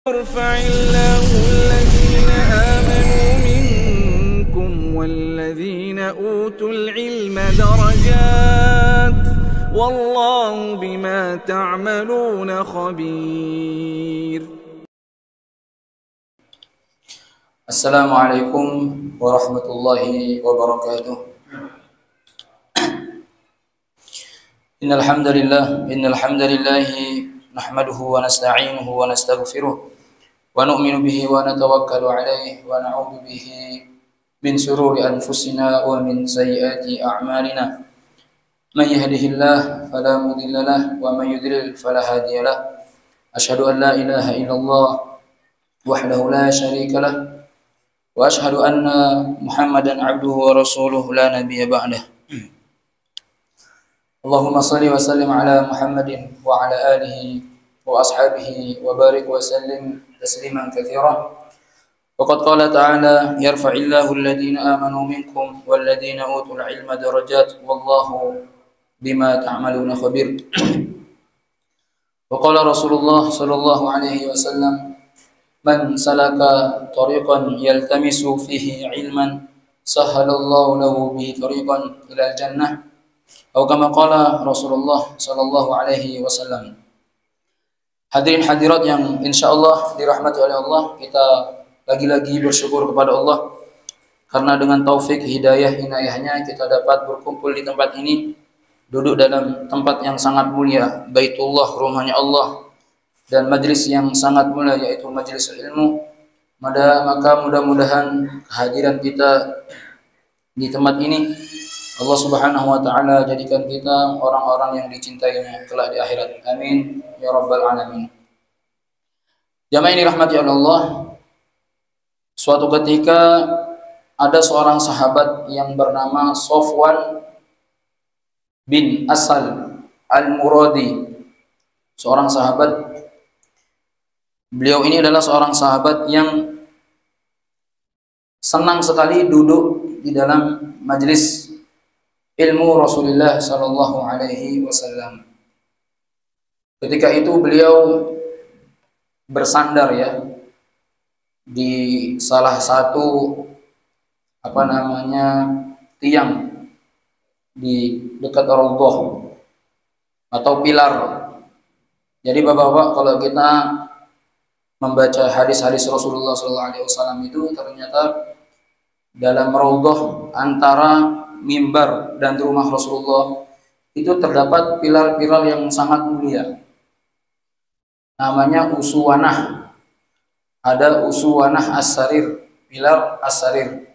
يرفع الله الذين آمنوا منكم والذين أوتوا العلم درجات والله بما تعملون خبير. السلام عليكم ورحمة الله وبركاته. إن الحمد لله نحمده ونستعينه ونستغفره ونؤمن به ونتوكل عليه ونعوذ به من شرور أنفسنا ومن سيئات أعمالنا. من يهده الله فلا مضل له ومن يضلل فلا هادي له. أشهد أن لا إله إلا الله وحده لا شريك له وأشهد أن محمدا عبده ورسوله لا نبي بعده. اللهم صل وسلم على محمد وعلى آله وأصحابه وبارك وسلم تسليما كثيرا. وقد قال تعالى: يرفع الله الذين آمنوا منكم والذين أوتوا العلم درجات والله بما تعملون خبير. وقال رسول الله صلى الله عليه وسلم: من سلك طريقا يلتمس فيه علما سهل الله له به طريقا إلى الجنة atau kama qala Rasulullah sallallahu alaihi wasallam. Hadirin hadirat yang insyaallah dirahmati oleh Allah, kita lagi-lagi bersyukur kepada Allah karena dengan taufik hidayah inayahnya kita dapat berkumpul di tempat ini, duduk dalam tempat yang sangat mulia, Baitullah, rumahnya Allah, dan majlis yang sangat mulia yaitu majlis ilmu. Maka mudah-mudahan kehadiran kita di tempat ini Allah Subhanahu wa taala jadikan kita orang-orang yang dicintainya kelak di akhirat. Amin ya rabbal alamin. Jamaah ini rahmati Allah. Suatu ketika ada seorang sahabat yang bernama Sofwan bin Asal Al-Muradi. Seorang sahabat. Beliau ini adalah seorang sahabat yang senang sekali duduk di dalam majelis ilmu Rasulullah sallallahu alaihi wasallam. Ketika itu beliau bersandar ya di salah satu tiang di dekat Raudhah atau pilar. Jadi Bapak-bapak, kalau kita membaca hadis-hadis Rasulullah sallallahu alaihi wasallam itu ternyata dalam Raudhah antara mimbar dan rumah Rasulullah itu terdapat pilar-pilar yang sangat mulia. Namanya Uswanah. Ada Uswanah As-Sarir, pilar As-Sarir.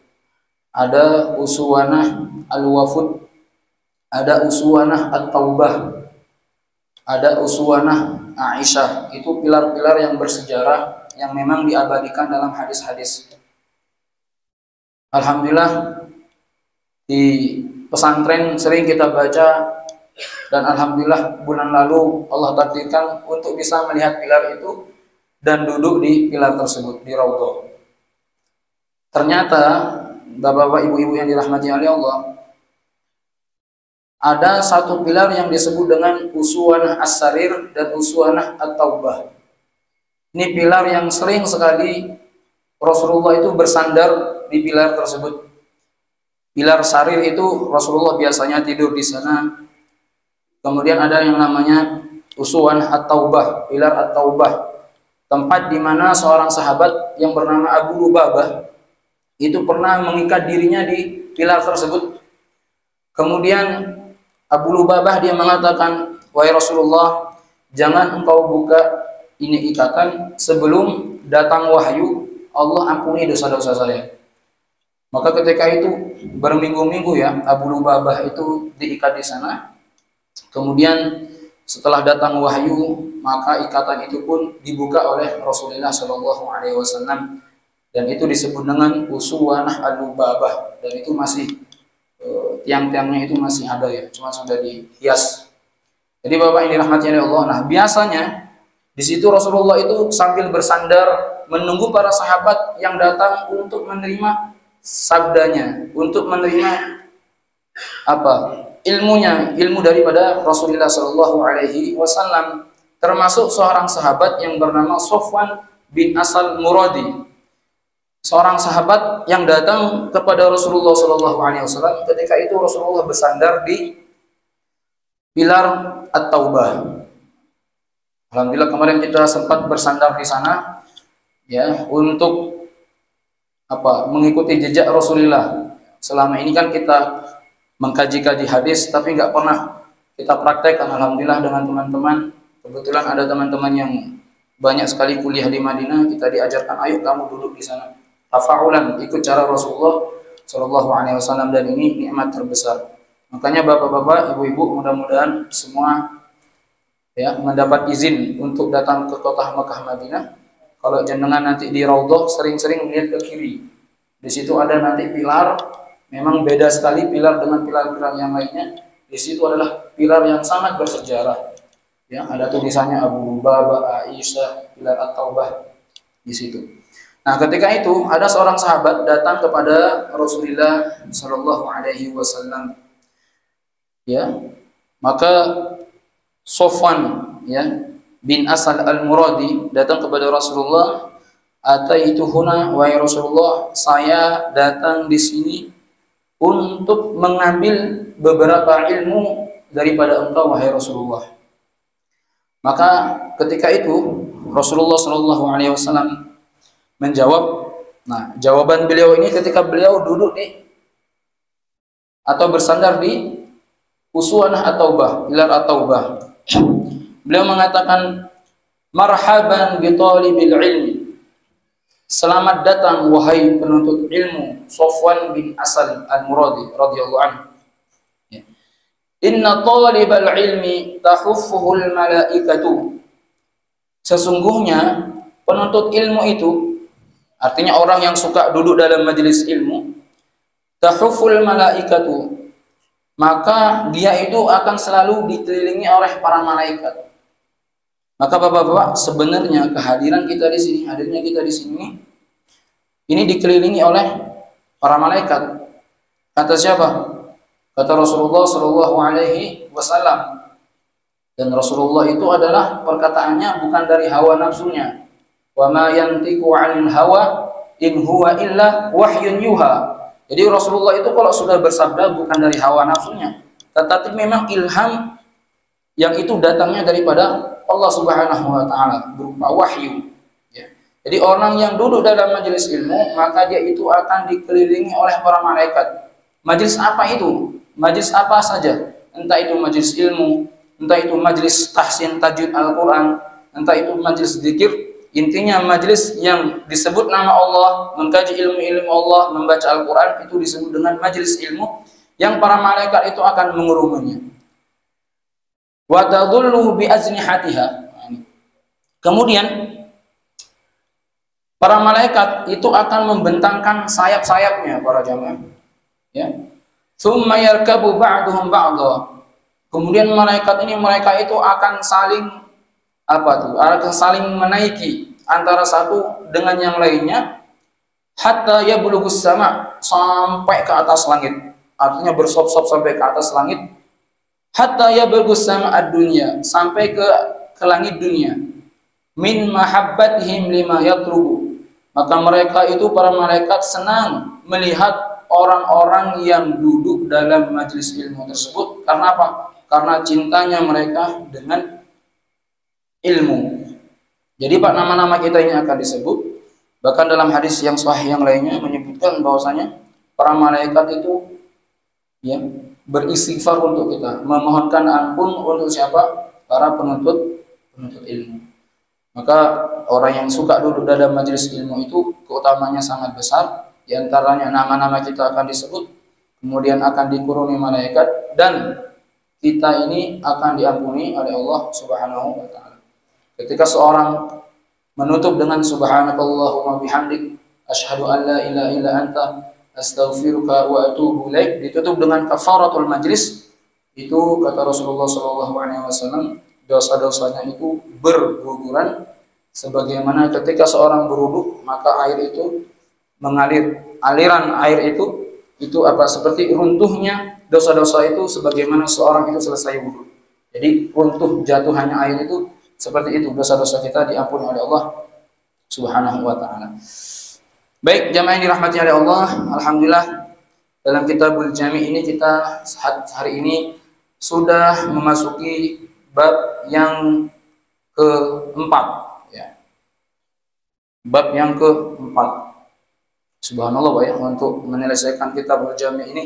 Ada Uswanah Al-Wafud. Ada Uswanah At-Taubah. Ada Uswanah Aisyah. Itu pilar-pilar yang bersejarah yang memang diabadikan dalam hadis-hadis. Alhamdulillah, di pesantren sering kita baca, dan alhamdulillah bulan lalu Allah takdirkan untuk bisa melihat pilar itu dan duduk di pilar tersebut di Raudhah. Ternyata Bapak-bapak, ibu-ibu yang dirahmati oleh Allah, ada satu pilar yang disebut dengan Uswanah As-Sarir dan Uswanah At-Taubah. Ini pilar yang sering sekali Rasulullah itu bersandar di pilar tersebut. Pilar Sarir itu Rasulullah biasanya tidur di sana. Kemudian ada yang namanya Uswanah At-Taubah, pilar At-Taubah, tempat di mana seorang sahabat yang bernama Abu Lubabah itu pernah mengikat dirinya di pilar tersebut. Kemudian Abu Lubabah dia mengatakan, "Wahai Rasulullah, jangan engkau buka ini ikatan sebelum datang wahyu Allah ampuni dosa-dosa saya." Maka ketika itu berminggu-minggu ya Abu Lubabah itu diikat di sana. Kemudian setelah datang wahyu, maka ikatan itu pun dibuka oleh Rasulullah Shallallahu Alaihi Wasallam, dan itu disebut dengan Uswanah Al-Lubabah, dan itu masih tiang-tiangnya itu masih ada ya, cuma sudah dihias. Jadi Bapak ini rahmati oleh Allah. Nah, biasanya di situ Rasulullah itu sambil bersandar menunggu para sahabat yang datang untuk menerima sabdanya, untuk menerima ilmu daripada Rasulullah Shallallahu Alaihi Wasallam. Termasuk seorang sahabat yang bernama Sofwan bin Asal Muradi, seorang sahabat yang datang kepada Rasulullah SAW. Ketika itu Rasulullah bersandar di pilar At-Taubah. Alhamdulillah kemarin kita sempat bersandar di sana, ya, untuk mengikuti jejak Rasulullah. Selama ini kan kita mengkaji-kaji hadis, tapi nggak pernah kita praktekkan. Alhamdulillah dengan teman-teman, kebetulan ada teman-teman yang banyak sekali kuliah di Madinah, kita diajarkan, ayo kamu duduk di sana, tafa'ulan, ikut cara Rasulullah Shallallahu Alaihi Wasallam, dan ini nikmat terbesar. Makanya bapak-bapak, ibu-ibu, mudah-mudahan semua ya mendapat izin untuk datang ke kota Mekah Madinah. Kalau jenengan nanti di Raudhah, sering-sering melihat ke kiri. Di situ ada nanti pilar, memang beda sekali pilar dengan pilar-pilar yang lainnya. Di situ adalah pilar yang sangat bersejarah. Ya, ada tulisannya Abu Baba, Aisyah, pilar At-Taubah di situ. Nah, ketika itu ada seorang sahabat datang kepada Rasulullah Shallallahu Alaihi Wasallam. Ya, maka Sofwan, ya, bin Asal Al-Muradi datang kepada Rasulullah. Ataituhuna, wahai Rasulullah, saya datang di sini untuk mengambil beberapa ilmu daripada engkau, wahai Rasulullah. Maka ketika itu Rasulullah Shallallahu Alaihi Wasallam menjawab. Nah, jawaban beliau ini ketika beliau duduk di atau bersandar di uswanah At-Taubah, pilar At-Taubah. Beliau mengatakan, marhaban bi talibil ilmi. Selamat datang wahai penuntut ilmu, Sofwan bin Asal Al-Muradi radhiyallahu anhu. Inna talibal ilmi tahuffuhul malaikatu. Sesungguhnya penuntut ilmu itu, artinya orang yang suka duduk dalam majelis ilmu, tahufful malaikatu, maka dia itu akan selalu dikelilingi oleh para malaikat. Maka bapak-bapak, sebenarnya kehadiran kita di sini, hadirnya kita di sini, ini dikelilingi oleh para malaikat. Kata siapa? Kata Rasulullah Shallallahu Alaihi Wasallam. Dan Rasulullah itu adalah perkataannya bukan dari hawa nafsunya. Wa ma yantiqu 'anil hawa in huwa illa wahyun yuha. Jadi Rasulullah itu kalau sudah bersabda bukan dari hawa nafsunya, tetapi memang ilham yang itu datangnya daripada Allah Subhanahu wa taala berupa wahyu. Ya. Jadi orang yang duduk dalam majelis ilmu, maka dia itu akan dikelilingi oleh para malaikat. Majelis apa itu? Majelis apa saja? Entah itu majelis ilmu, entah itu majelis tahsin tajwid Al-Qur'an, entah itu majelis zikir, intinya majelis yang disebut nama Allah, mengkaji ilmu-ilmu Allah, membaca Al-Qur'an, itu disebut dengan majelis ilmu yang para malaikat itu akan mengerumunya. Wa tadullu bi ajnihatiha. Kemudian para malaikat itu akan membentangkan sayap-sayapnya, para jamaah. Ya. Tsumma yarkabu ba'duhum ba'dha. Kemudian malaikat ini, mereka itu akan saling akan saling menaiki antara satu dengan yang lainnya, hatta yablughus sama, sampai ke atas langit. Artinya bersop-sop sampai ke atas langit. Hatta yablughus sama ad-dunya, sampai ke langit dunia. Min mahabbatihim lima yatrubu. Maka mereka itu, para malaikat, senang melihat orang-orang yang duduk dalam majelis ilmu tersebut. Karena apa? Karena cintanya mereka dengan ilmu. Jadi Pak, nama-nama kita ini akan disebut. Bahkan dalam hadis yang sahih yang lainnya menyebutkan bahwasanya para malaikat itu ya beristighfar untuk kita, memohonkan ampun untuk siapa? Para penuntut ilmu. Maka orang yang suka duduk dalam majelis ilmu itu keutamanya sangat besar. Di antaranya nama-nama kita akan disebut, kemudian akan dikurungi malaikat, dan kita ini akan diampuni oleh Allah Subhanahu wa taala. Ketika seorang menutup dengan subhanakallahumma bihamdik asyhadu an la ilaha illa anta astaghfiruka wa atubu ilaik, ditutup dengan kafaratul majlis, itu kata Rasulullah SAW, dosa-dosanya itu berguguran sebagaimana ketika seorang berwudu, maka air itu mengalir, aliran air itu seperti runtuhnya dosa-dosa itu sebagaimana seorang itu selesai wudu. Jadi runtuh jatuhannya air itu seperti itu, dosa-dosa kita diampuni oleh Allah Subhanahu wa ta'ala. Baik, jamaah yang dirahmati oleh Allah, alhamdulillah dalam Kitabul Jami' ini kita hari ini sudah memasuki bab yang keempat, ya. Bab yang keempat. Subhanallah, Pak, ya, untuk menyelesaikan Kitabul Jami' ini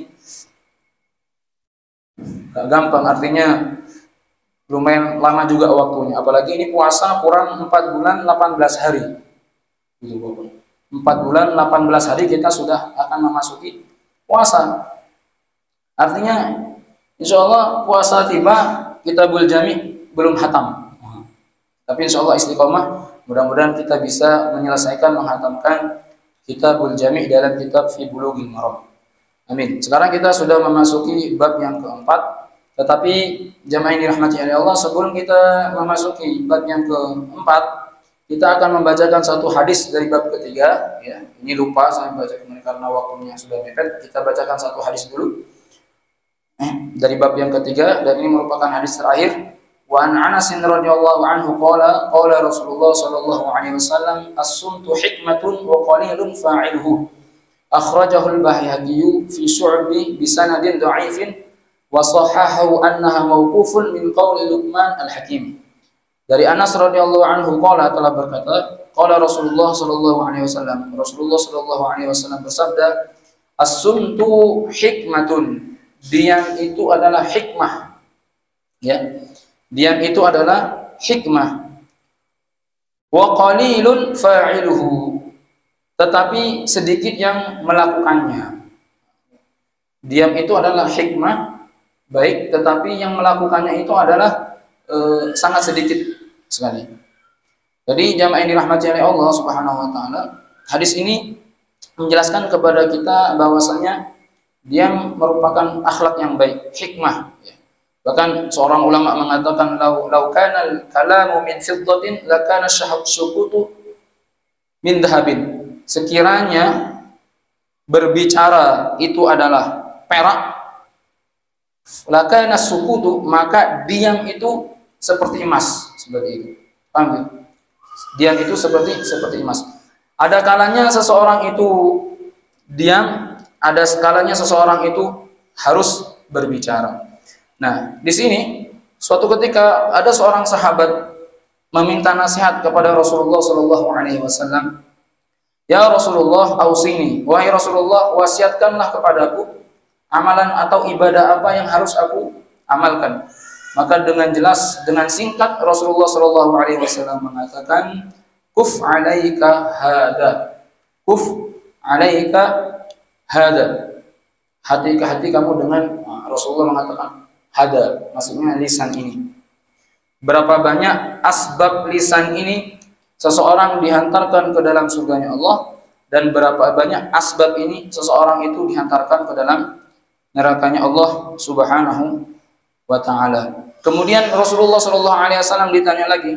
gak gampang, artinya lumayan lama juga waktunya. Apalagi ini puasa kurang 4 bulan 18 hari. 4 bulan 18 hari kita sudah akan memasuki puasa. Artinya insya Allah puasa tiba, Kitabul Jami' belum hatam. Tapi insya Allah istiqomah, mudah-mudahan kita bisa menyelesaikan, menghatamkan Kitabul Jami' dalam kitab Fi Bulughil Maram. Amin. Sekarang kita sudah memasuki bab yang keempat. Tetapi jamaah yang dirahmati oleh Allah, sebelum kita memasuki bab yang keempat, kita akan membacakan satu hadis dari bab ketiga. Ya, ini lupa saya bacakan karena waktunya sudah mepet. Kita bacakan satu hadis dulu dari bab yang ketiga, dan ini merupakan hadis terakhir. Wa an Anas radhiyallahu anhu qala Rasulullah sallallahu alaihi wasallam as-sumtu hikmatun wa qalilun fa'iluhu. Akhrajahu al-Baihaqi fi Syu'bi bi sanadin dha'ifin wa sahahahu annaha mauqufun min qauli Luqman al-Hakim. Dari Anas radhiyallahu anhu qala telah berkata, qala Rasulullah sallallahu alaihi wasallam, Rasulullah sallallahu alaihi wasallam bersabda, as-sumtu hikmatun, diam itu adalah hikmah. Ya. Diam itu adalah hikmah. Wa qalilun fa'iluhu, tetapi sedikit yang melakukannya. Diam itu adalah hikmah, baik, tetapi yang melakukannya itu adalah sangat sedikit sekali. Jadi jamaah yang dirahmati oleh Allah Subhanahu wa taala, hadis ini menjelaskan kepada kita bahwasanya diam merupakan akhlak yang baik, hikmah, ya. Bahkan seorang ulama mengatakan law kana al-kalamu min fiddatin lakana syukutu min dhahabin. Sekiranya berbicara itu adalah perak, lakana sukutu, maka diam itu seperti emas, seperti itu. Paham ya? Diam itu seperti emas. Ada kalanya seseorang itu diam, ada kalanya seseorang itu harus berbicara. Nah, di sini suatu ketika ada seorang sahabat meminta nasihat kepada Rasulullah sallallahu alaihi wasallam. Ya Rasulullah, ausini, wahai Rasulullah, wasiatkanlah kepadaku amalan atau ibadah apa yang harus aku amalkan. Maka dengan jelas, dengan singkat Rasulullah sallallahu alaihi wasallam mengatakan, kuf alaika hada, kuf alaika hada, hati ke hati kamu dengan, Rasulullah mengatakan hada, maksudnya lisan ini. Berapa banyak asbab lisan ini seseorang dihantarkan ke dalam surganya Allah, dan berapa banyak asbab ini seseorang itu dihantarkan ke dalam nerakanya Allah Subhanahu wa ta'ala. Kemudian Rasulullah sallallahu alaihi wasallam ditanya lagi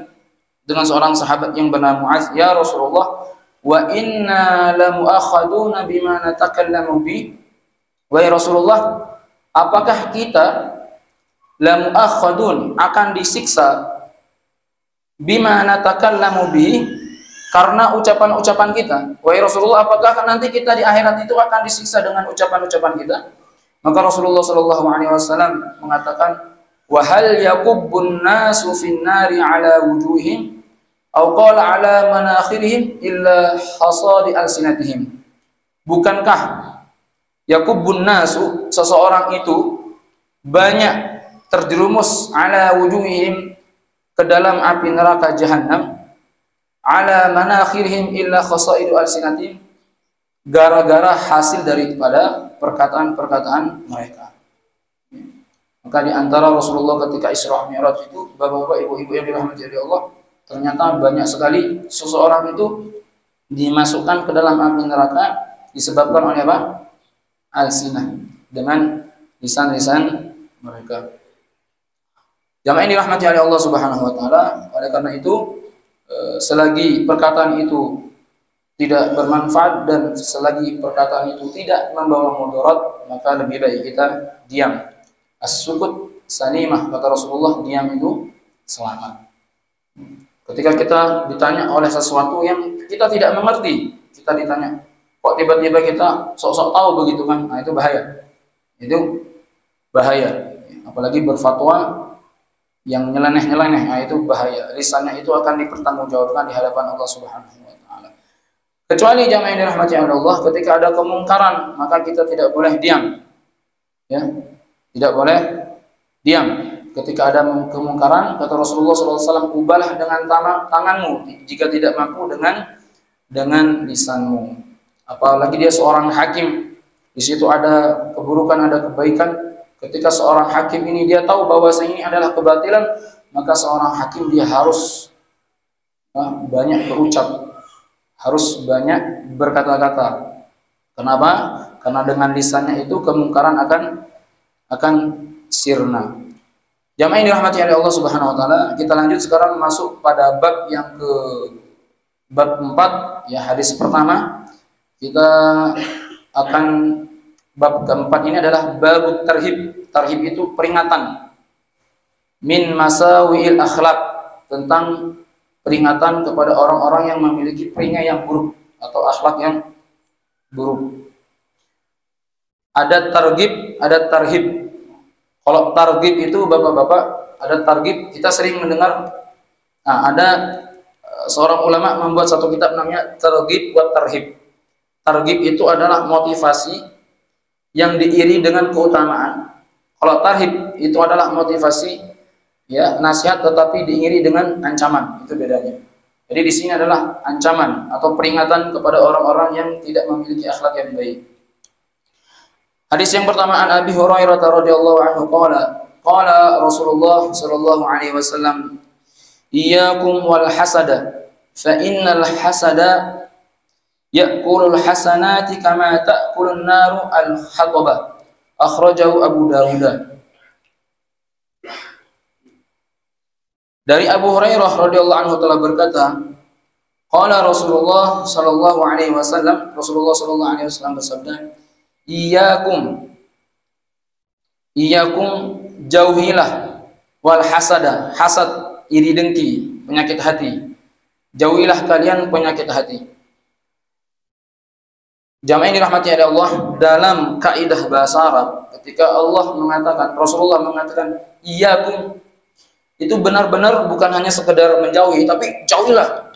dengan seorang sahabat yang bernama Muaz, ya Rasulullah, wa inna lamu'akhaduna bima natakallamu bi. Wahai Rasulullah, apakah kita lamu'akhadun, akan disiksa, bima natakallamu bi, karena ucapan-ucapan kita? Wahai Rasulullah, apakah nanti kita di akhirat itu akan disiksa dengan ucapan-ucapan kita? Maka Rasulullah sallallahu alaihi wasallam mengatakan, wa hal yakubbun nasu fin nari ala wujuhim aw qala ala manakhirihim illa hasadi alsinatihim. Bukankah yakubbun nasu, seseorang itu banyak terjerumus ala wujuhihim, ke dalam api neraka jahanam, ala manakhirihim illa khasaidu alsinatihim, gara-gara hasil daripada perkataan-perkataan mereka. Maka di antara Rasulullah ketika Isra Mi'raj itu, bapak-bapak, ibu-ibu yang dirahmati oleh Allah, ternyata banyak sekali seseorang itu dimasukkan ke dalam api neraka disebabkan oleh apa? Alsinah, dengan lisan-lisan mereka. Jamaah yang dirahmati oleh Allah Subhanahu wa taala, oleh karena itu selagi perkataan itu tidak bermanfaat dan selagi perkataan itu tidak membawa mudarat, maka lebih baik kita diam. As-sukut sanimah, kata Rasulullah, diam itu selamat. Ketika kita ditanya oleh sesuatu yang kita tidak mengerti, kita ditanya, kok tiba-tiba kita sok-sok tahu begitu kan? Nah, itu bahaya. Itu bahaya. Apalagi berfatwa yang nyeleneh-nyeleneh, nah itu bahaya. Lisannya itu akan dipertanggungjawabkan di hadapan Allah Subhanahu wa taala. Kecuali jamaah yang dirahmati Allah, ketika ada kemungkaran, maka kita tidak boleh diam. Ya. Tidak boleh diam. Ketika ada kemungkaran, kata Rasulullah SAW, ubahlah dengan tanganmu jika tidak mampu dengan lisanmu. Apalagi dia seorang hakim, di situ ada keburukan, ada kebaikan. Ketika seorang hakim ini dia tahu bahwa ini adalah kebatilan, maka seorang hakim dia harus banyak berucap, harus banyak berkata-kata. Kenapa? Karena dengan lisannya itu kemungkaran akan sirna. Jamaah yang dirahmati oleh Allah Subhanahu wa taala, kita lanjut sekarang masuk pada bab yang ke bab 4 ya, hadis pertama. Kita akan bab keempat ini adalah bab tarhib. Tarhib itu peringatan. Min masawiil akhlak, tentang peringatan kepada orang-orang yang memiliki peringatan yang buruk atau akhlak yang buruk. Ada targhib, ada tarhib. Kalau targhib itu bapak-bapak, ada targhib, kita sering mendengar. Nah, ada seorang ulama membuat satu kitab namanya Targhib wa Tarhib. Targhib itu adalah motivasi yang diiri dengan keutamaan. Kalau tarhib itu adalah motivasi ya, nasihat tetapi diiri dengan ancaman. Itu bedanya. Jadi di sini adalah ancaman atau peringatan kepada orang-orang yang tidak memiliki akhlak yang baik. Hadis yang pertama, an Abi Hurairah radhiyallahu anhu qala Rasulullah sallallahu alaihi wasallam, iyyakum wal hasada fa innal hasada ya'kulul hasanati kama ta'kulun naru al hatabah. Akhrajahu Abu Dawud. Dari Abu Hurairah radhiyallahu anhu telah berkata, qala Rasulullah sallallahu alaihi wasallam, Rasulullah sallallahu alaihi wasallam bersabda, Iyyakum jauhilah wal hasada, hasad, iri dengki, penyakit hati. Jauhilah kalian penyakit hati. Jamaah yang dirahmati oleh Allah, dalam kaidah bahasa Arab, ketika Allah mengatakan, Rasulullah mengatakan iyyakum, itu benar-benar bukan hanya sekedar menjauhi, tapi jauhilah.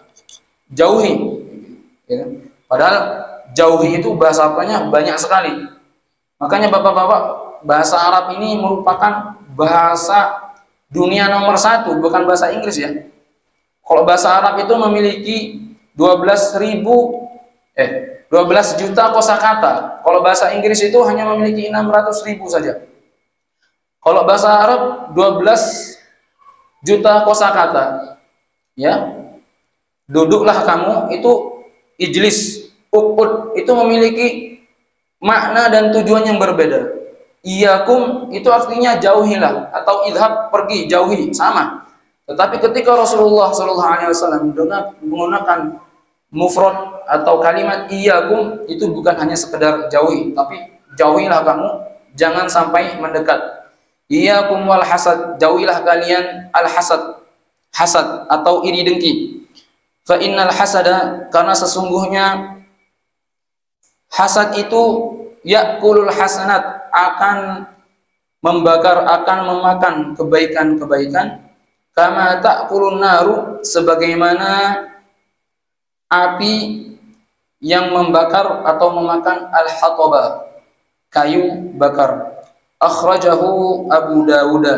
Jauhi. Ya. Padahal jauhi itu bahasa apanya banyak sekali. Makanya bapak-bapak, bahasa Arab ini merupakan bahasa dunia nomor 1, bukan bahasa Inggris ya. Kalau bahasa Arab itu memiliki 12 juta kosakata. Kalau bahasa Inggris itu hanya memiliki 600.000 saja. Kalau bahasa Arab 12 juta kosakata. Ya. Duduklah kamu, itu ijlis, uqud, itu memiliki makna dan tujuan yang berbeda. Iyyakum itu artinya jauhilah atau idhab, pergi, jauhi, sama. Tetapi ketika Rasulullah sallallahu alaihi wasallam menggunakan mufrad atau kalimat iyyakum, itu bukan hanya sekedar jauhi, tapi jauhilah kamu, jangan sampai mendekat. Iyyakum wal hasad, jauhilah kalian al hasad, hasad atau iri dengki. Fa innal hasada, karena sesungguhnya hasad itu ya'kulul hasanat, akan membakar, akan memakan kebaikan-kebaikan. Kama ta'kulun naru, sebagaimana api yang membakar atau memakan al-hatabah, kayu bakar. Akhrajahu Abu Dawud.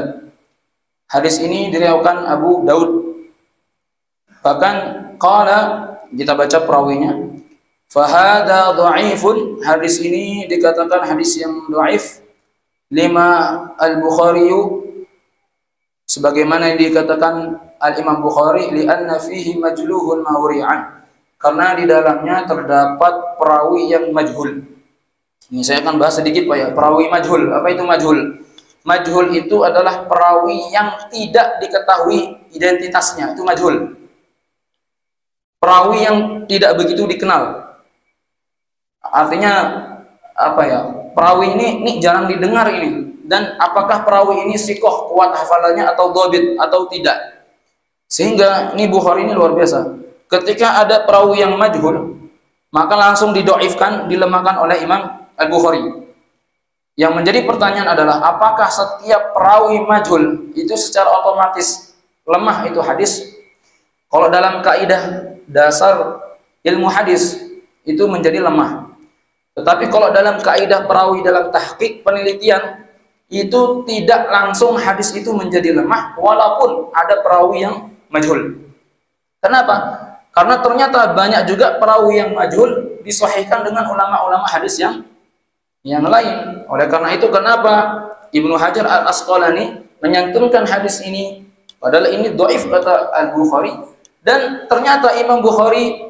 Hadis ini diriwayatkan Abu Daud. Bahkan qala, kita baca perawinya, fahada dha'ifun, hadis ini dikatakan hadis yang dhaif. Lima al-Bukhari, sebagaimana yang dikatakan al-Imam Bukhari, li'anna fihi majluhun mawri'an, karena di dalamnya terdapat perawi yang majhul. Ini saya akan bahas sedikit Pak ya, perawi majhul. Apa itu majhul? Majhul itu adalah perawi yang tidak diketahui identitasnya, itu majhul. Perawi yang tidak begitu dikenal. Artinya apa ya? Perawi ini jarang didengar ini. Dan apakah perawi ini sikoh, kuat hafalannya atau dhabit atau tidak? Sehingga ini Bukhari ini luar biasa. Ketika ada perawi yang majhul, maka langsung didoifkan, dilemahkan oleh Imam Al-Bukhari. Yang menjadi pertanyaan adalah, apakah setiap perawi majhul itu secara otomatis lemah itu hadis? Kalau dalam kaidah dasar ilmu hadis itu menjadi lemah. Tetapi kalau dalam kaidah perawi dalam tahqiq penelitian itu tidak langsung hadis itu menjadi lemah walaupun ada perawi yang majhul. Kenapa? Karena ternyata banyak juga perawi yang majhul disahihkan dengan ulama-ulama hadis yang lain. Oleh karena itu kenapa Ibnu Hajar Al-Asqalani menyantumkan hadis ini padahal ini dhaif kata Al-Bukhari, dan ternyata Imam Bukhari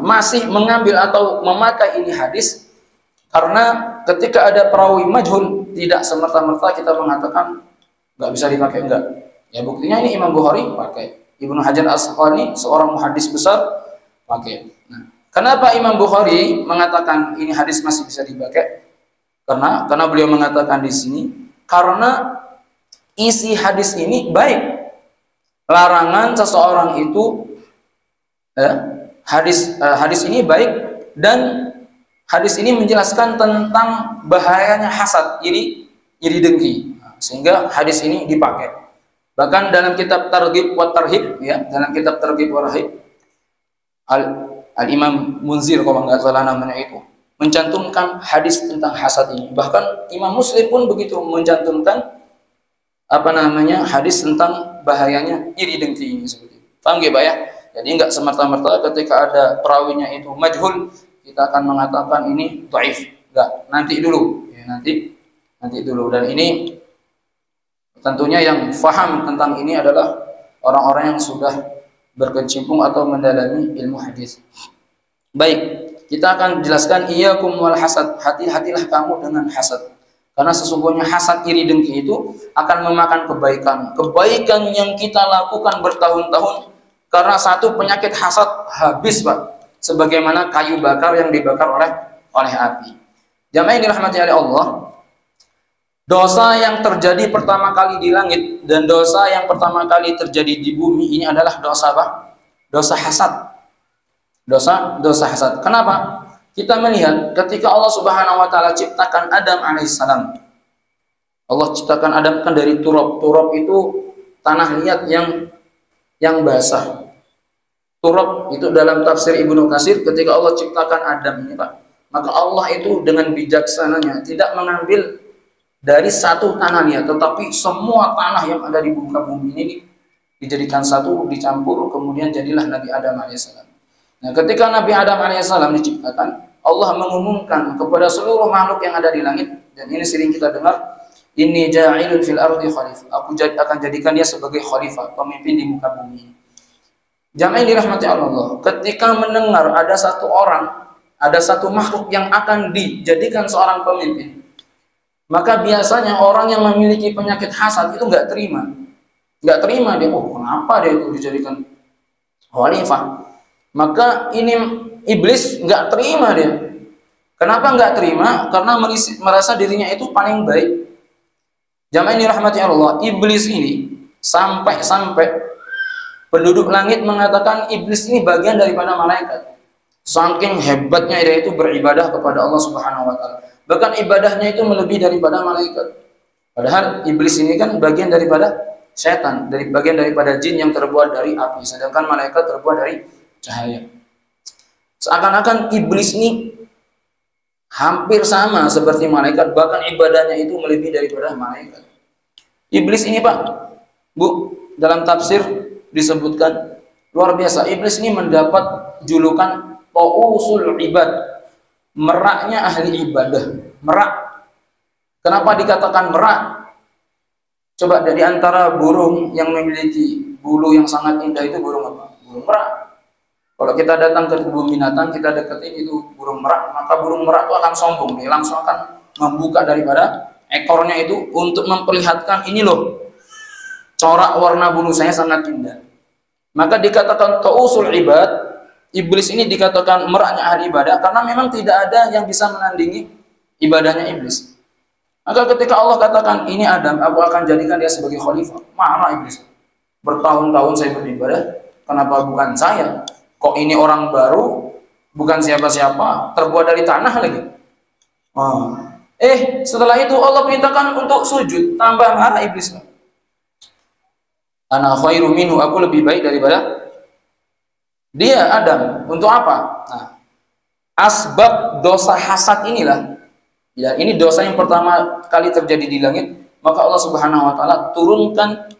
masih mengambil atau memakai ini hadis karena ketika ada perawi majhul tidak semerta-merta kita mengatakan nggak bisa dipakai, enggak. Ya buktinya ini Imam Bukhari pakai, Ibnu Hajar Al-Asqalani seorang muhaddis besar pakai. Nah, kenapa Imam Bukhari mengatakan ini hadis masih bisa dipakai? Karena beliau mengatakan di sini karena isi hadis ini baik. Larangan seseorang itu hadis ini baik, dan hadis ini menjelaskan tentang bahayanya hasad, iri dengki. Sehingga hadis ini dipakai. Bahkan dalam kitab Targhib wa Tarhib, ya, dalam kitab Targhib wa Tarhib, Al-Imam Munzir kalau nggak salah namanya itu, mencantumkan hadis tentang hasad ini. Bahkan Imam Muslim pun begitu mencantumkan hadis tentang bahayanya iri dengki ini seperti itu. Paham nggak, Pak ya? Jadi nggak semerta-merta ketika ada perawinya itu majhul kita akan mengatakan ini dhaif. Enggak, nanti dulu. Ya, nanti dulu. Dan ini tentunya yang faham tentang ini adalah orang-orang yang sudah berkecimpung atau mendalami ilmu hadis. Baik, kita akan jelaskan iyyakum wal hasad. Hati-hatilah kamu dengan hasad. Karena sesungguhnya hasad iri dengki itu akan memakan kebaikan yang kita lakukan bertahun-tahun. Karena satu penyakit hasad habis, Pak, sebagaimana kayu bakar yang dibakar oleh api. Jamaah yang dirahmati oleh Allah, dosa yang terjadi pertama kali di langit dan dosa yang pertama kali terjadi di bumi ini adalah dosa apa? Dosa hasad. Dosa hasad. Kenapa? Kita melihat ketika Allah Subhanahu wa taala ciptakan Adam alaihissalam. Allah ciptakan Adam kan dari turab. Turab itu tanah liat yang basah. Turab itu dalam tafsir Ibnu Katsir ketika Allah ciptakan Adam ini, Pak, maka Allah itu dengan bijaksananya tidak mengambil dari satu tanah liat, tetapi semua tanah yang ada di muka bumi ini dijadikan satu, dicampur, kemudian jadilah Nabi Adam alaihissalam. Nah, ketika Nabi Adam alaihissalam diciptakan, Allah mengumumkan kepada seluruh makhluk yang ada di langit, dan ini sering kita dengar, inni ja'ilun fil ardi khalifah. Aku akan jadikan dia sebagai khalifah, pemimpin di muka bumi. Jamaah yang dirahmati Allah, ketika mendengar ada satu orang, ada satu makhluk yang akan dijadikan seorang pemimpin, maka biasanya orang yang memiliki penyakit hasad itu nggak terima dia. Oh, kenapa dia itu dijadikan khalifah? Maka ini iblis nggak terima dia. Kenapa nggak terima? Karena merasa dirinya itu paling baik. Jamaah ini rahmati Allah, iblis ini sampai penduduk langit mengatakan iblis ini bagian daripada malaikat. Saking hebatnya dia itu beribadah kepada Allah Subhanahu wa taala. Bahkan ibadahnya itu melebihi daripada malaikat. Padahal iblis ini kan bagian daripada setan, bagian daripada jin yang terbuat dari api, sedangkan malaikat terbuat dari cahaya. Seakan-akan iblis ini hampir sama seperti malaikat, bahkan ibadahnya itu melebihi daripada malaikat. Iblis ini, Pak, Bu, dalam tafsir disebutkan luar biasa. Iblis ini mendapat julukan Tausul Ibad, meraknya ahli ibadah. Merak. Kenapa dikatakan merak? Coba dari antara burung yang memiliki bulu yang sangat indah itu burung apa? Burung merak. Kalau kita datang ke kebun binatang, kita deketin itu burung merak, maka burung merak itu akan sombong, dia langsung akan membuka daripada ekornya itu untuk memperlihatkan ini loh, corak warna bulu saya sangat indah. Maka dikatakan Tausul Ibad, iblis ini dikatakan meraknya ahli ibadah karena memang tidak ada yang bisa menandingi ibadahnya iblis. Maka ketika Allah katakan ini Adam, aku akan jadikan dia sebagai khalifah, marah iblis. bertahun-tahun saya beribadah, kenapa bukan saya? Kok ini orang baru, bukan siapa-siapa, terbuat dari tanah lagi. Setelah itu Allah perintahkan untuk sujud, tambah marah iblis. Ana khairu minhu, aku lebih baik daripada dia, Adam. Untuk apa? Nah, asbab dosa hasad inilah, ya, ini dosa yang pertama kali terjadi di langit, maka Allah Subhanahu wa taala turunkan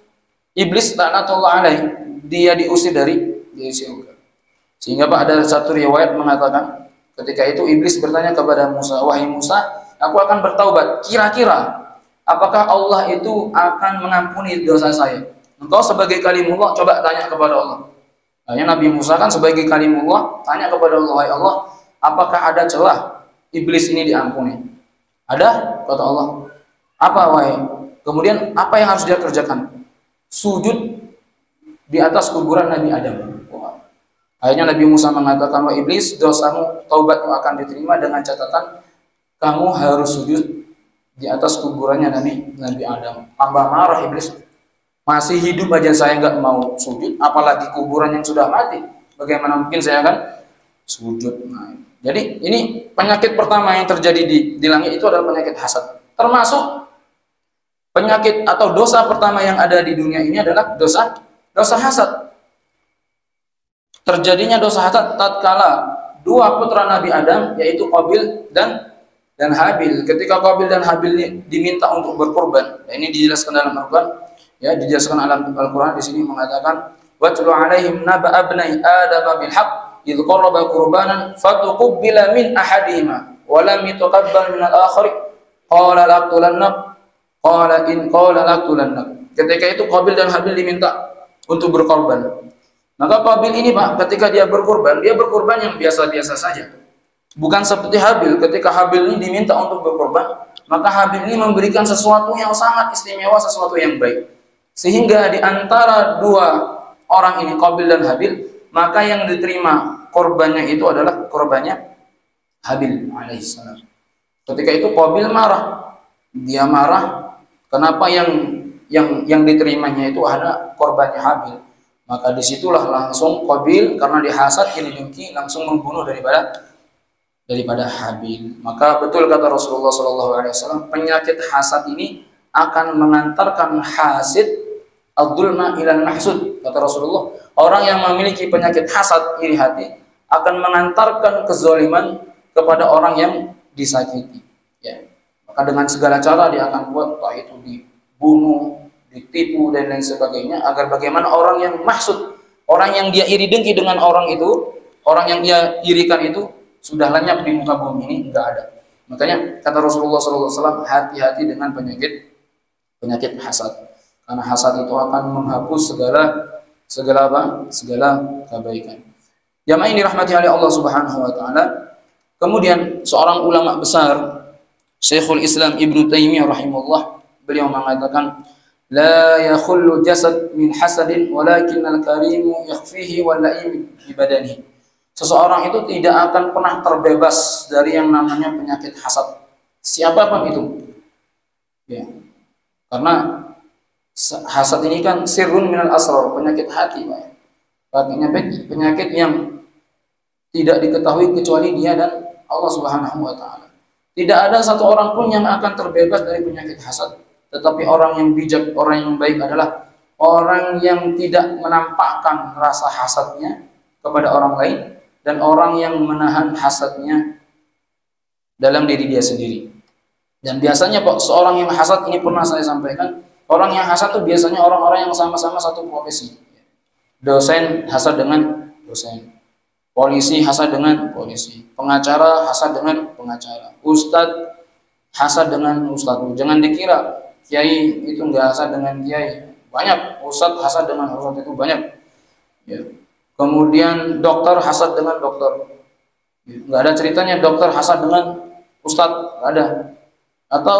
iblis laknatullah alaih, dia diusir dari surga. Sehingga Pak, ada satu riwayat mengatakan ketika itu iblis bertanya kepada Musa, wahai Musa, aku akan bertaubat, kira-kira apakah Allah itu akan mengampuni dosa saya? Engkau sebagai kalimullah, coba tanya kepada Allah. Hanya Nabi Musa kan sebagai kalimullah, tanya kepada Allah, wahai Allah, apakah ada celah iblis ini diampuni? Ada, kata Allah. Apa, wahai? Kemudian apa yang harus dia kerjakan? Sujud di atas kuburan Nabi Adam. Akhirnya Nabi Musa mengatakan, wah iblis, dosamu, taubatmu akan diterima dengan catatan kamu harus sujud di atas kuburannya Nabi Adam. Tambah marah iblis. Masih hidup aja saya nggak mau sujud, apalagi kuburan yang sudah mati. Bagaimana mungkin saya akan sujud? Nah, jadi ini penyakit pertama yang terjadi di langit itu adalah penyakit hasad. Termasuk penyakit atau dosa pertama yang ada di dunia ini adalah dosa hasad. Terjadinya dosa hasad tatkala dua putra Nabi Adam, yaitu Qabil dan Habil. Ketika Qabil dan Habil ini diminta untuk berkorban, nah ini dijelaskan dalam Al-Quran, ya, dijelaskan dalam Al-Quran di sini mengatakan, watlu alaihim naba abnai Adam bil haqq idh qarraba qurbanan fatuqbila min ahadihima wa lam yutaqabbal min al-akhar qala laqtulannak qala in qala laqtulannak. Ketika itu Qabil dan Habil diminta untuk berkorban. Maka Qabil ini, Pak, ketika dia berkorban yang biasa-biasa saja. Bukan seperti Habil. Ketika Habil ini diminta untuk berkorban, maka Habil ini memberikan sesuatu yang sangat istimewa, sesuatu yang baik. Sehingga di antara dua orang ini, Qabil dan Habil, maka yang diterima korbannya itu adalah korbannya Habil alaihissalam. Ketika itu Qabil marah. Dia marah, kenapa yang diterimanya itu ada korbannya Habil. Maka disitulah langsung Qabil karena dihasad, ini dengki, langsung membunuh daripada Habil. Maka betul kata Rasulullah SAW, penyakit hasad ini akan mengantarkan hasid ad-dulma ilal mahsud. Kata Rasulullah, orang yang memiliki penyakit hasad iri hati akan mengantarkan kezaliman kepada orang yang disakiti. Ya. Maka dengan segala cara dia akan buat, entah itu dibunuh, ditipu dan lain sebagainya, agar bagaimana orang yang maksud, orang yang dia iri dengki dengan orang itu, orang yang dia irikan itu sudah lenyap di muka bumi ini, enggak ada. Makanya kata Rasulullah SAW, hati-hati dengan penyakit hasad, karena hasad itu akan menghapus segala kebaikan. Jamaah ini dirahmati oleh Allah Subhanahu wa taala. Kemudian seorang ulama besar, Syekhul Islam Ibnu Taimiyah rahimahullah, beliau mengatakan, la yakhullu jasad min hasadin walakinnal karimu yakhfihi wal la'im bi badanihi. Seseorang itu tidak akan pernah terbebas dari yang namanya penyakit hasad, siapapun itu. Ya. Karena hasad ini kan sirrun minal asrar, penyakit hati, Pak. Penyakit yang tidak diketahui kecuali dia dan Allah Subhanahu wa taala. Tidak ada satu orang pun yang akan terbebas dari penyakit hasad. Tetapi orang yang bijak, orang yang baik adalah orang yang tidak menampakkan rasa hasadnya kepada orang lain, dan orang yang menahan hasadnya dalam diri dia sendiri. Dan biasanya, Pak, seorang yang hasad ini pernah saya sampaikan, orang yang hasad itu biasanya orang-orang yang sama-sama satu profesi. Dosen hasad dengan dosen, polisi hasad dengan polisi, pengacara hasad dengan pengacara, ustadz hasad dengan ustadz. Jangan dikira kiai itu enggak hasad dengan kiai, banyak. Ustadz hasad dengan ustadz itu banyak. Ya. Kemudian dokter hasad dengan dokter, enggak ada ceritanya dokter hasad dengan ustadz, enggak ada. Atau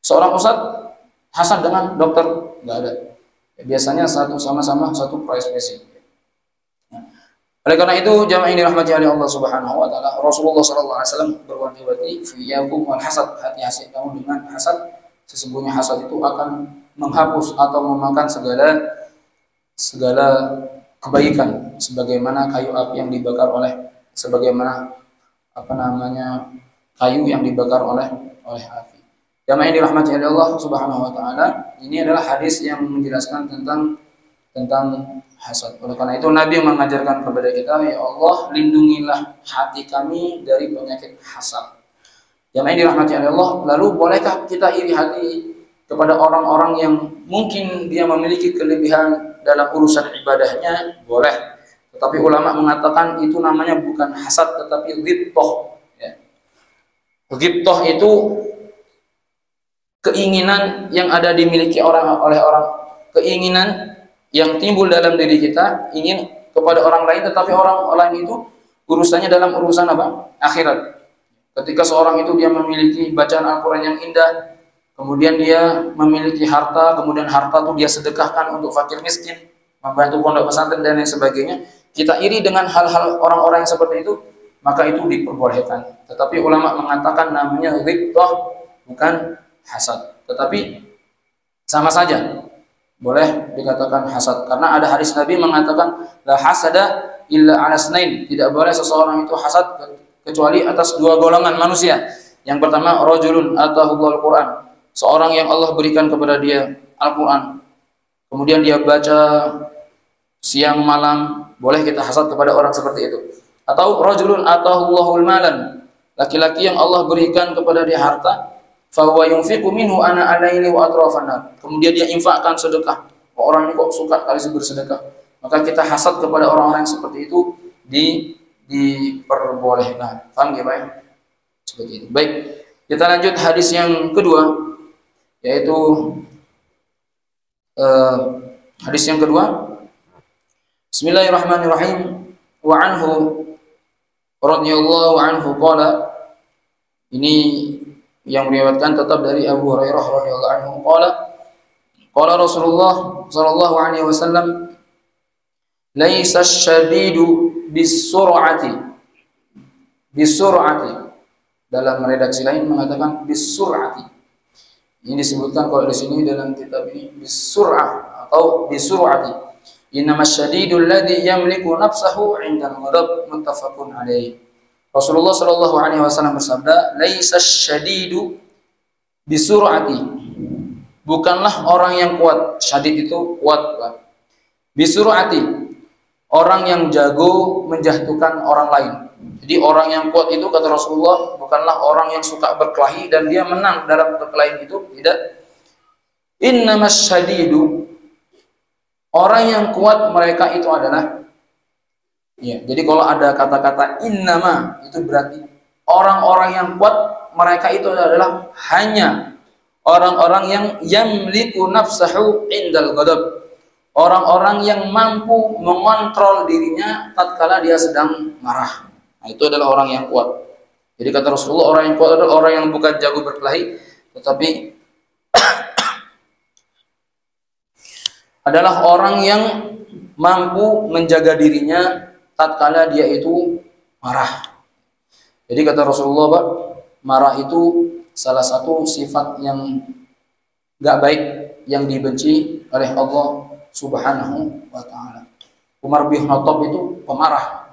seorang ustadz hasad dengan dokter, enggak ada. Ya, biasanya sama-sama satu profesi. Ya. Oleh karena itu, jamaah ini rahmati Allah Subhanahu wa taala, Rasulullah sallallahu alaihi wasallam berwanti-wanti, "Fiyakum wal hasad," hati-hati kamu dengan hasad. Sesungguhnya hasad itu akan menghapus atau memakan segala kebaikan sebagaimana kayu api yang dibakar oleh sebagaimana kayu yang dibakar oleh api. Jamaah yang dirahmati oleh Allah Subhanahu wa taala, ini adalah hadis yang menjelaskan tentang hasad. Oleh karena itu Nabi mengajarkan kepada kita, ya Allah, lindungilah hati kami dari penyakit hasad. Jamaah yang dirahmati oleh Allah, lalu bolehkah kita iri hati kepada orang-orang yang mungkin dia memiliki kelebihan dalam urusan ibadahnya? Boleh. Tetapi ulama mengatakan itu namanya bukan hasad tetapi ghibthah. Ya. Ghibthah itu keinginan yang ada dimiliki oleh orang, keinginan yang timbul dalam diri kita ingin kepada orang lain, tetapi orang lain itu urusannya dalam urusan apa? Akhirat. Ketika seorang itu dia memiliki bacaan Al-Quran yang indah, kemudian dia memiliki harta, kemudian harta itu dia sedekahkan untuk fakir miskin, membantu pondok pesantren dan lain sebagainya, kita iri dengan hal-hal orang-orang yang seperti itu, maka itu diperbolehkan. Tetapi ulama mengatakan namanya ghibthah, bukan hasad. Tetapi sama saja boleh dikatakan hasad, karena ada hadis Nabi mengatakan la hasada illa ala snain, tidak boleh seseorang itu hasad kecuali atas dua golongan manusia. Yang pertama, rajulun atahullahu al-Quran, seorang yang Allah berikan kepada dia Al-Quran, kemudian dia baca siang malam, boleh kita hasad kepada orang seperti itu. Atau rajulun atahullahu al-malan, laki-laki yang Allah berikan kepada dia harta, fahuwa yunfiqu minhu ana alaini wa atrafan, kemudian dia infakkan sedekah. Orang ini kok suka kali bersedekah, maka kita hasad kepada orang-orang yang seperti itu diperbolehkan. Paham ya, Pak? Seperti itu. Baik, kita lanjut hadis yang kedua, yaitu hadis yang kedua. Bismillahirrahmanirrahim. Wa anhu radhiyallahu anhu qala, ini yang meriwayatkan tetap dari Abu Hurairah radhiyallahu anhu qala Rasulullah sallallahu alaihi wasallam, laisa syadidu bisur'ati. Dalam redaksi lain mengatakan bisur'ati. Ini disebutkan kalau di sini dalam kitab ini bisur'ah atau bisur'ati. Innamas syadidul ladzi yamliku nafsahu 'inda al-ghadab, muttafaqun alaih. Rasulullah sallallahu alaihi wasallam bersabda, laisa syadidu bisur'ati. Bukanlah orang yang kuat. Syadid itu kuat, Pak. Bisur'ati, orang yang jago menjatuhkan orang lain. Jadi orang yang kuat itu kata Rasulullah bukanlah orang yang suka berkelahi dan dia menang dalam perkelahian itu, tidak. Innamas syadidu, orang yang kuat mereka itu adalah, ya, jadi kalau ada kata-kata innama itu berarti orang-orang yang kuat mereka itu adalah hanya orang-orang yang yamliku nafsahu indal ghadab, orang-orang yang mampu mengontrol dirinya tatkala dia sedang marah. Nah, itu adalah orang yang kuat. Jadi kata Rasulullah, orang yang kuat adalah orang yang bukan jago berkelahi, tetapi adalah orang yang mampu menjaga dirinya tatkala dia itu marah. Jadi kata Rasulullah, Pak, marah itu salah satu sifat yang gak baik yang dibenci oleh Allah Subhanahu wa ta'ala. Umar bin Khattab itu pemarah.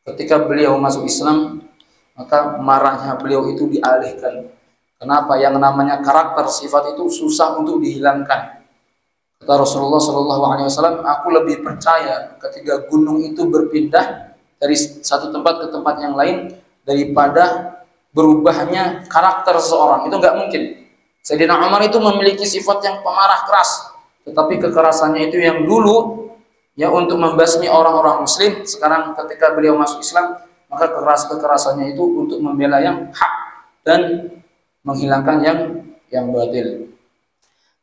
Ketika beliau masuk Islam, maka marahnya beliau itu dialihkan. Kenapa? Yang namanya karakter sifat itu susah untuk dihilangkan. Kata Rasulullah SAW, aku lebih percaya ketika gunung itu berpindah dari satu tempat ke tempat yang lain daripada berubahnya karakter seseorang. Itu nggak mungkin. Sayyidina Umar itu memiliki sifat yang pemarah keras, tetapi kekerasannya itu yang dulu ya untuk membasmi orang-orang muslim. Sekarang ketika beliau masuk Islam, maka kekerasannya itu untuk membela yang hak dan menghilangkan yang batil.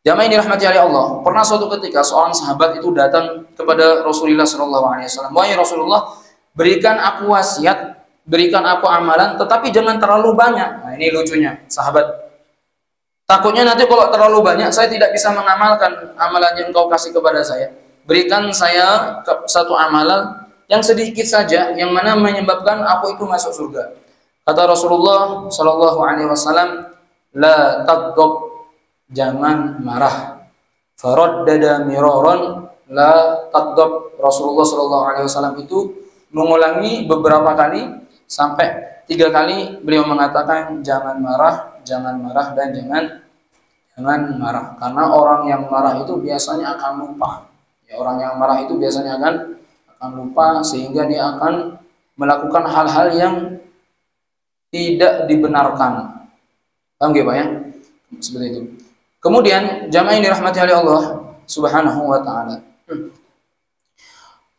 Jamaah yang dirahmati oleh Allah, pernah suatu ketika seorang sahabat itu datang kepada Rasulullah SAW. Wahai Rasulullah, berikan aku wasiat, berikan aku amalan, tetapi jangan terlalu banyak. Nah, ini lucunya sahabat. Takutnya nanti kalau terlalu banyak, saya tidak bisa mengamalkan amalan yang kau kasih kepada saya. Berikan saya satu amalan yang sedikit saja, yang mana menyebabkan aku itu masuk surga. Kata Rasulullah SAW, la taghdab, jangan marah. Faraddada miraran, la taghdab. Rasulullah Shallallahu Alaihi Wasallam itu mengulangi beberapa kali sampai 3 kali beliau mengatakan jangan marah, dan jangan marah. Karena orang yang marah itu biasanya akan lupa. Ya, orang yang marah itu biasanya akan lupa sehingga dia akan melakukan hal-hal yang tidak dibenarkan. Paham nggih Pak ya? Seperti itu. Kemudian jamaah yang dirahmati oleh Allah Subhanahu wa taala.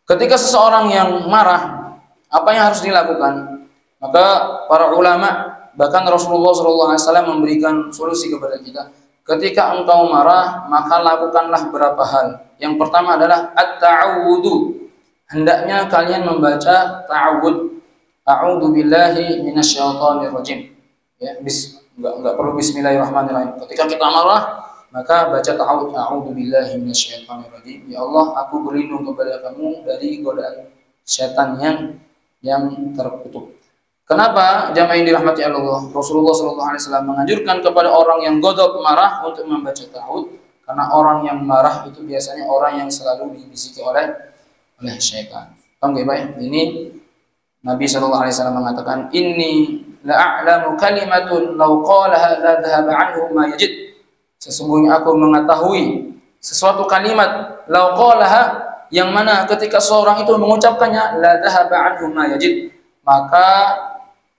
Ketika seseorang yang marah, apa yang harus dilakukan? Maka para ulama bahkan Rasulullah SAW memberikan solusi kepada kita. Ketika engkau marah, maka lakukanlah beberapa hal. Yang pertama adalah at-ta'awudhu. Hendaknya kalian membaca ta'awud. A'udzu billahi minasyaitonir rajim. Ya, enggak perlu bismillahirrahmanirrahim. Ketika kita marah, maka baca ta'awud. A'udzu billahi minasyaitonir rajim. Ya Allah, aku berlindung kepada kamu dari godaan setan yang terkutuk. Kenapa jamaah yang dirahmati Allah? Rasulullah SAW menganjurkan kepada orang yang godok marah untuk membaca ta'awud, karena orang yang marah itu biasanya orang yang selalu dibisiki oleh syaitan. Paham nggak Pak? Ini Nabi SAW mengatakan, Inni la'a'lamu kalimatun law qalaha la dhahaba anhu ma yajid. Sesungguhnya aku mengetahui sesuatu kalimat law qalaha, yang mana ketika seorang itu mengucapkannya la dhahaba anhu ma yajid, maka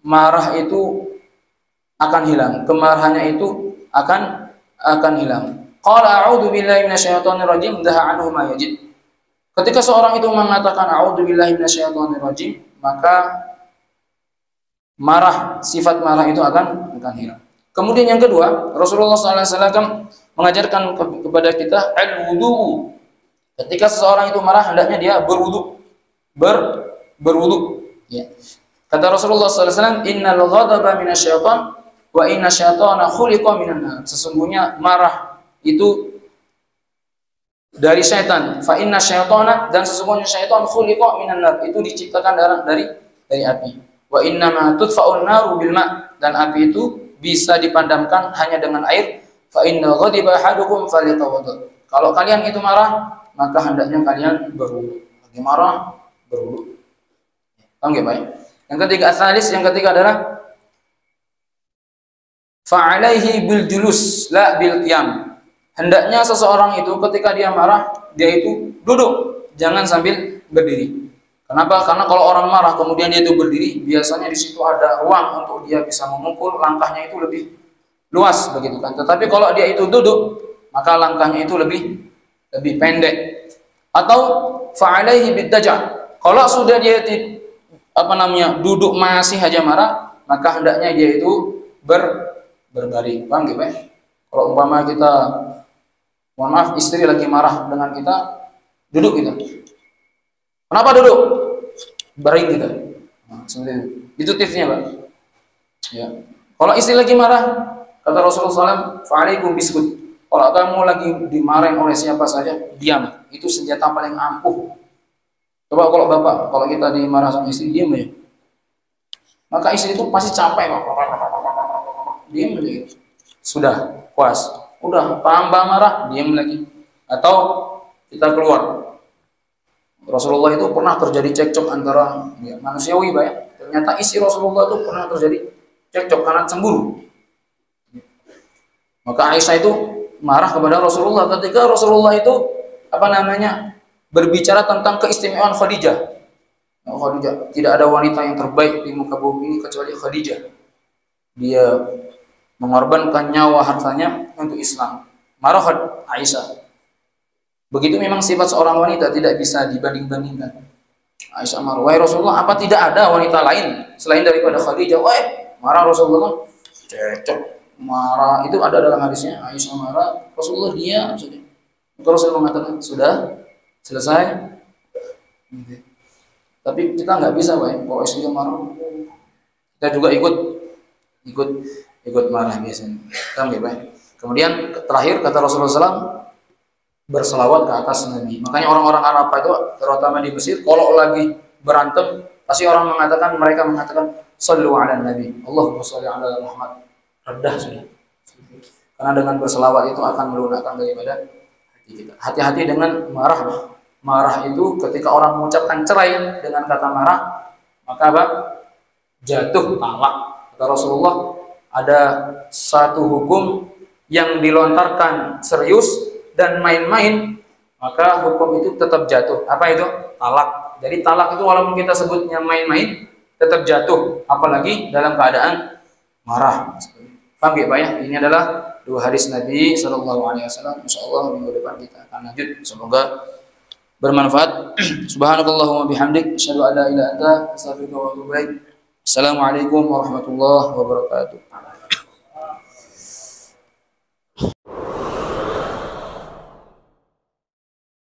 marah itu akan hilang, kemarahannya itu akan hilang. Qala a'udzu billahi minasyaitonir rajim dhaha anhu ma yajid. Ketika seorang itu mengatakan a'udzu billahi minasyaitonir rajim, maka sifat marah itu akan hilang. Kemudian yang kedua, Rasulullah SAW mengajarkan kepada kita al-wudu. Ketika seseorang itu marah, hendaknya dia berwudu. Ya. Kata Rasulullah SAW, innal ghadaba minasyaiton wa inna syaitana khuliqa minan nar. Sesungguhnya marah itu dari syaitan. Fa inna syaitana, dan sesungguhnya syaitan khuliqa minan nar, itu diciptakan dari api. Wa inna ma tudfa'un naru bil ma, dan api itu bisa dipadamkan hanya dengan air. Fa inna ghadiba ahadukum falyatawadda. Kalau kalian itu marah, maka hendaknya kalian berwudu. Lagi marah, berwudu. Paham nggih, Pak? Yang ketiga, yang ketiga adalah fa'alaihi bil julus la bil qiyam. Hendaknya seseorang itu ketika dia marah, dia itu duduk, jangan sambil berdiri. Kenapa? Karena kalau orang marah kemudian dia itu berdiri, biasanya di situ ada ruang untuk dia bisa memukul, langkahnya itu lebih luas begitu kan. Tetapi kalau dia itu duduk, maka langkahnya itu lebih pendek. Atau fa'alaihi bid daja'. Kalau sudah dia duduk masih aja marah, maka hendaknya dia itu berbaring. Paham gitu, Pak? Kalau umpama kita, mohon maaf, istri lagi marah dengan kita, duduk kita. Kenapa duduk? Baring kita. Nah, seperti itu. Itu tipsnya, Pak. Ya. Kalau istri lagi marah, kata Rasulullah SAW, fa'alaikum biskut. Kalau kamu lagi dimarahin oleh siapa saja, diam. Itu senjata paling ampuh. Coba kalau bapak, kalau kita dimarah sama istri, diam aja. Maka istri itu pasti capek. Diam aja gitu. Sudah, puas. Udah, tambah marah, diam lagi. Atau kita keluar. Rasulullah itu pernah terjadi cekcok antara manusiawi, Pak ya. Ternyata istri Rasulullah itu pernah terjadi cekcok karena cemburu. Maka Aisyah itu marah kepada Rasulullah ketika Rasulullah itu berbicara tentang keistimewaan Khadijah. Khadijah, tidak ada wanita yang terbaik di muka bumi ini kecuali Khadijah. Dia mengorbankan nyawa hartanya untuk Islam. Marah Aisyah. Begitu memang sifat seorang wanita, tidak bisa dibanding-bandingkan. Aisyah marah, wahai Rasulullah, apa tidak ada wanita lain selain daripada Khadijah? Marah Rasulullah, cecok, marah. Itu ada dalam hadisnya. Aisyah marah, Rasulullah diam saja. Rasulullah mengatakan, sudah selesai. Tapi kita nggak bisa, Pak. Kalau istrinya marah, kita juga ikut marah biasanya. Pak. Kemudian terakhir kata Rasulullah SAW, berselawat ke atas Nabi. Makanya orang-orang Arab itu, terutama di Mesir, kalau lagi berantem, pasti mereka mengatakan, sallu ala Nabi, Allahumma shalli ala Muhammad. Redah sudah. Karena dengan berselawat itu akan melunakkan daripada hati kita. Hati-hati dengan marah. Marah itu ketika orang mengucapkan cerai dengan kata marah, maka apa? Jatuh talak. Kata Rasulullah, ada satu hukum yang dilontarkan serius dan main-main, maka hukum itu tetap jatuh. Apa itu? Talak. Jadi talak itu walaupun kita sebutnya main-main, tetap jatuh, apalagi dalam keadaan marah. Paham ya Pak ya? Ini adalah dua hadis Nabi Shallallahu Alaihi Wasallam. Insyaallah minggu depan kita akan lanjut. Semoga bermanfaat. Subhanakallahumma bihamdik, asyhadu an la ilaha illa anta, astaghfiruka wa atubu ilaik. Assalamualaikum warahmatullahi wabarakatuh.